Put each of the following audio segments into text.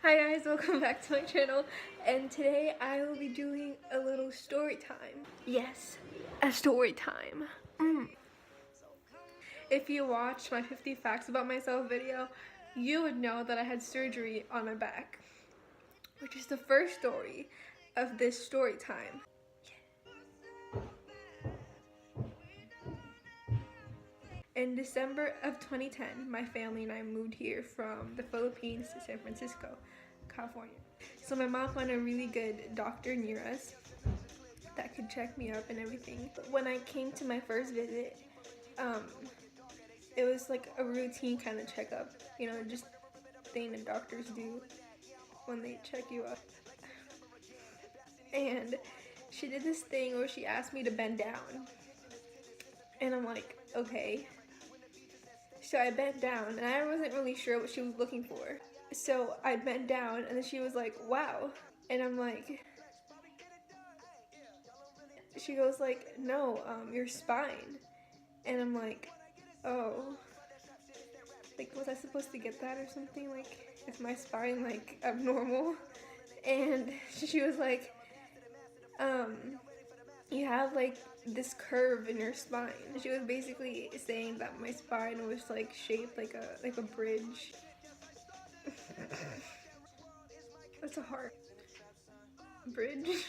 Hi guys, welcome back to my channel, and today I will be doing a little story time. Yes, a story time. If you watched my 50 facts about myself video, you would know that I had surgery on my back, which is the first story of this story time. In December of 2010, my family and I moved here from the Philippines to San Francisco, California. So my mom found a really good doctor near us that could check me up and everything. When I came to my first visit, it was like a routine kind of checkup, you know, just thing that doctors do when they check you up. And she did this thing where she asked me to bend down. And I'm like, okay. So I bent down and I wasn't really sure what she was looking for. So I bent down and then she was like, wow. And I'm like, she goes like, no, your spine. And I'm like, oh. Like, was I supposed to get that or something? Like, is my spine like abnormal? And she was like, you have like this curve in your spine. She was basically saying that my spine was like shaped like a bridge. That's a heart. Bridge.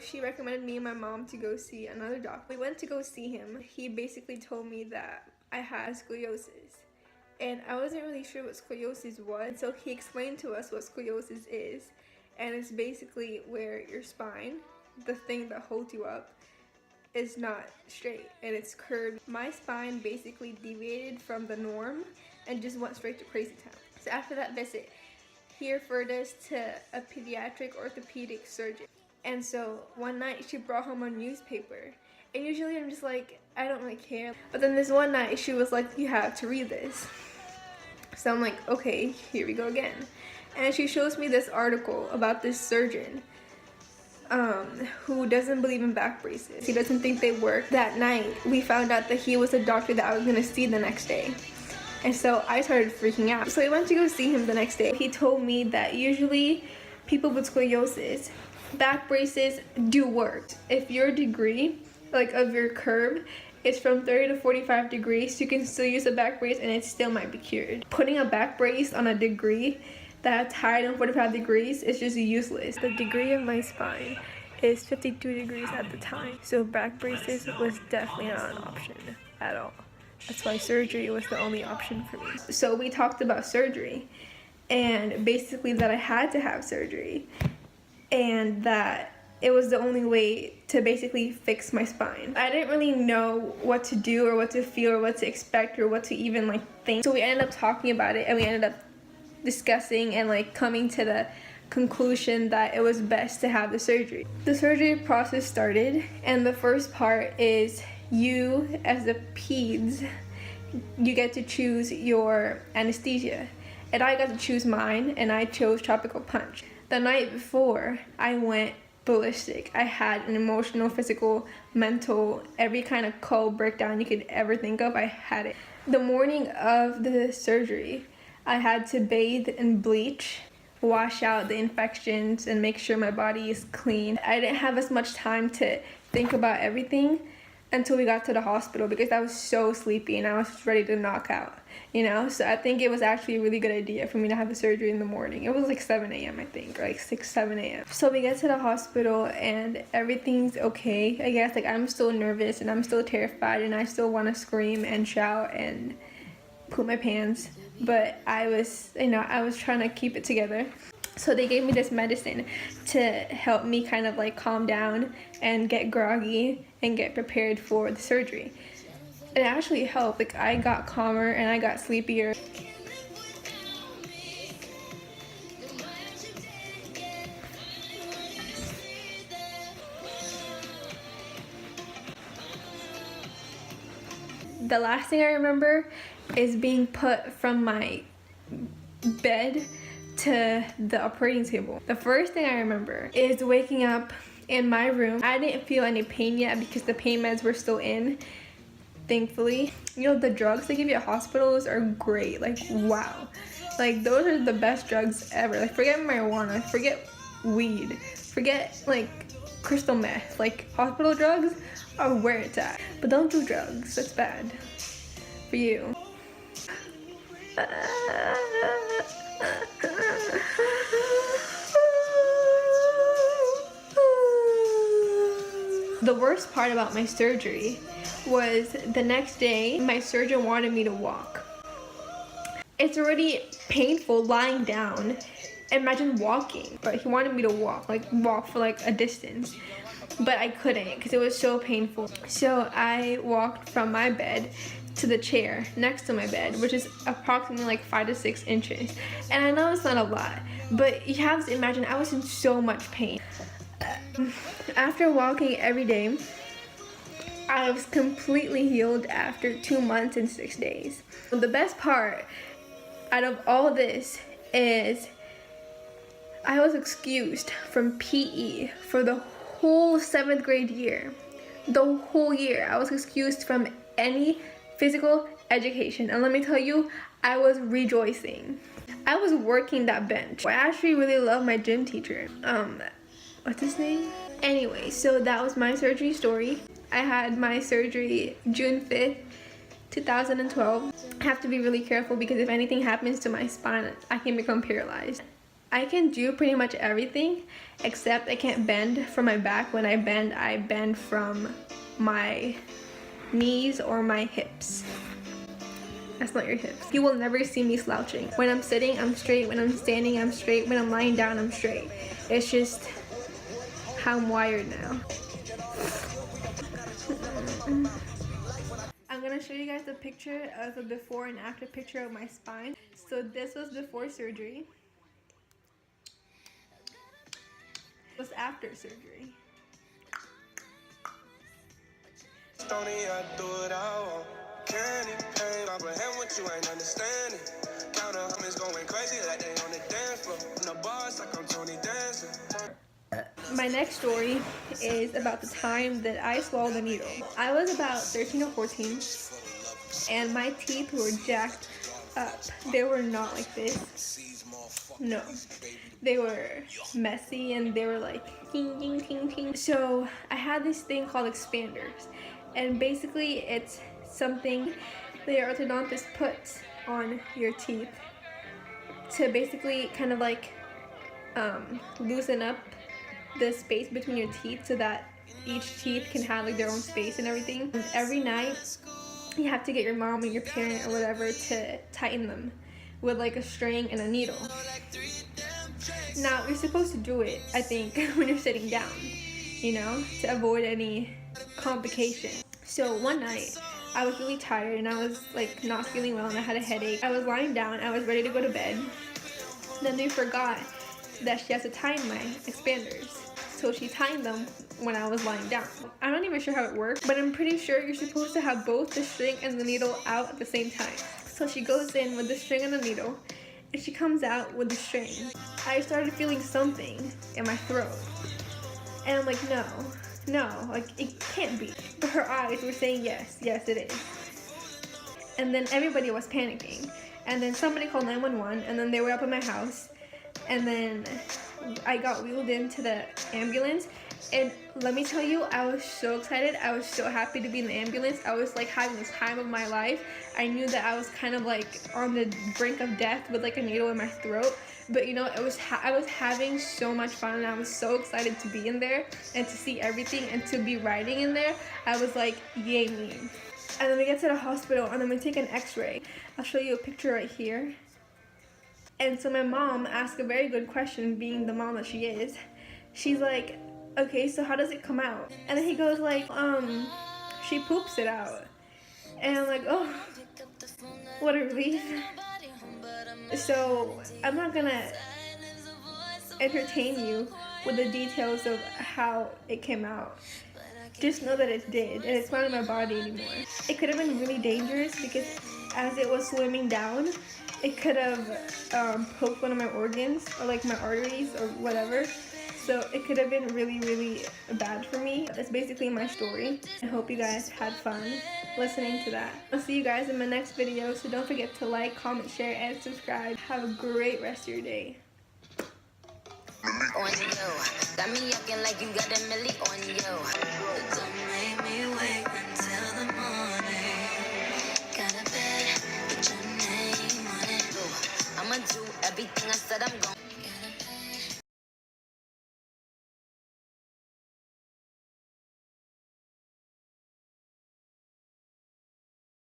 She recommended me and my mom to go see another doctor. We went to go see him. He basically told me that I had scoliosis. And I wasn't really sure what scoliosis was. So he explained to us what scoliosis is. And it's basically where your spine, the thing that holds you up, is not straight and it's curved. My spine basically deviated from the norm and just went straight to crazy town. So after that visit, he referred us to a pediatric orthopedic surgeon. And so one night she brought home a newspaper. And usually I'm just like, I don't really care. But then this one night she was like, you have to read this. So I'm like, okay, here we go again. And she shows me this article about this surgeon who doesn't believe in back braces. He doesn't think they work. That night, we found out that he was a doctor that I was gonna see the next day. And so I started freaking out. So I went to go see him the next day. He told me that usually people with scoliosis, back braces do work. If your degree, like of your curve, is from 30 to 45 degrees, you can still use a back brace and it still might be cured. Putting a back brace on a degree that's higher than 45 degrees is just useless. The degree of my spine is 52 degrees at the time, so back braces was definitely not an option at all. That's why surgery was the only option for me. So we talked about surgery and basically that I had to have surgery and that it was the only way to basically fix my spine. I didn't really know what to do or what to feel or what to expect or what to even like think. So we ended up talking about it and we ended up discussing and like coming to the conclusion that it was best to have the surgery. The surgery process started and the first part is you as the peds, you get to choose your anesthesia. And I got to choose mine and I chose tropical punch. The night before I went ballistic. I had an emotional, physical, mental, every kind of cold breakdown you could ever think of, I had it. The morning of the surgery, I had to bathe in bleach, wash out the infections, and make sure my body is clean. I didn't have as much time to think about everything until we got to the hospital because I was so sleepy and I was ready to knock out, you know? So I think it was actually a really good idea for me to have the surgery in the morning. It was like 7 a.m. I think, or like 6, 7 a.m. So we get to the hospital and everything's okay. I guess like I'm still nervous and I'm still terrified and I still want to scream and shout and poop my pants. But I was, you know, I was trying to keep it together. So they gave me this medicine to help me kind of like calm down and get groggy and get prepared for the surgery. It actually helped. Like I got calmer and I got sleepier. The last thing I remember is being put from my bed to the operating table. The first thing I remember is waking up in my room. I didn't feel any pain yet because the pain meds were still in, thankfully. You know, the drugs they give you at hospitals are great, like wow. Like, those are the best drugs ever. Like, forget marijuana, forget weed, forget like crystal meth. Like, hospital drugs are where it's at. But don't do drugs, that's bad for you. The worst part about my surgery was the next day, my surgeon wanted me to walk. It's already painful lying down. Imagine walking. But he wanted me to walk for like a distance. But I couldn't because it was so painful. So I walked from my bed to the chair next to my bed, which is approximately like 5 to 6 inches. And I know it's not a lot, but you have to imagine I was in so much pain. After walking every day, I was completely healed after 2 months and 6 days. The best part out of all this is I was excused from PE for the whole 7th grade year. The whole year I was excused from any physical education, and let me tell you, I was rejoicing. I was working that bench. I actually really love my gym teacher. What's his name? Anyway, so that was my surgery story. I had my surgery June 5th, 2012. I have to be really careful because if anything happens to my spine, I can become paralyzed. I can do pretty much everything except I can't bend from my back. When I bend from my knees or my hips. That's not your hips. You will never see me slouching. When I'm sitting, I'm straight. When I'm standing, I'm straight. When I'm lying down, I'm straight. It's just how I'm wired now. I'm gonna show you guys the picture of a before and after picture of my spine. So this was before surgery. This was after surgery. My next story is about the time that I swallowed a needle. I was about 13 or 14 and my teeth were jacked up. They were not like this. No. They were messy and they were like ting ting ting ting. So I had this thing called expanders, and basically it's something the orthodontist puts on your teeth to basically kind of like loosen up the space between your teeth so that each teeth can have like their own space and everything. And every night you have to get your mom or your parent or whatever to tighten them with like a string and a needle. Now you're supposed to do it, I think, when you're sitting down, you know, to avoid any complication. So one night I was really tired and I was like not feeling well and I had a headache. I was lying down, I was ready to go to bed. Then they forgot that she has to tighten my expanders. So she tightened them when I was lying down. I'm not even sure how it works, but I'm pretty sure you're supposed to have both the string and the needle out at the same time. So she goes in with the string and the needle, and she comes out with the string. I started feeling something in my throat. And I'm like, no, like it can't be. But her eyes were saying yes, yes it is. And then everybody was panicking. And then somebody called 911, and then they were up at my house. And then I got wheeled into the ambulance. And let me tell you, I was so excited. I was so happy to be in the ambulance. I was like having the time of my life. I knew that I was kind of like on the brink of death with like a needle in my throat. But you know, I was having so much fun and I was so excited to be in there and to see everything and to be riding in there. I was like, yay me. And then we get to the hospital and then we take an x-ray. I'll show you a picture right here. And so my mom asked a very good question, being the mom that she is. She's like, okay, so how does it come out? And then he goes like, she poops it out. And I'm like, oh, what a relief. So I'm not gonna entertain you with the details of how it came out. Just know that it did, and it's not in my body anymore. It could have been really dangerous because as it was swimming down, it could have poked one of my organs or like my arteries or whatever. So it could have been really, really bad for me. That's basically my story. I hope you guys had fun listening to that. I'll see you guys in my next video, so don't forget to like, comment, share, and subscribe. Have a great rest of your day. On you, got me acting like you got a milli on you. Don't make me wait until the morning. Got a bed with your name on it. I'ma do everything I said I'm going.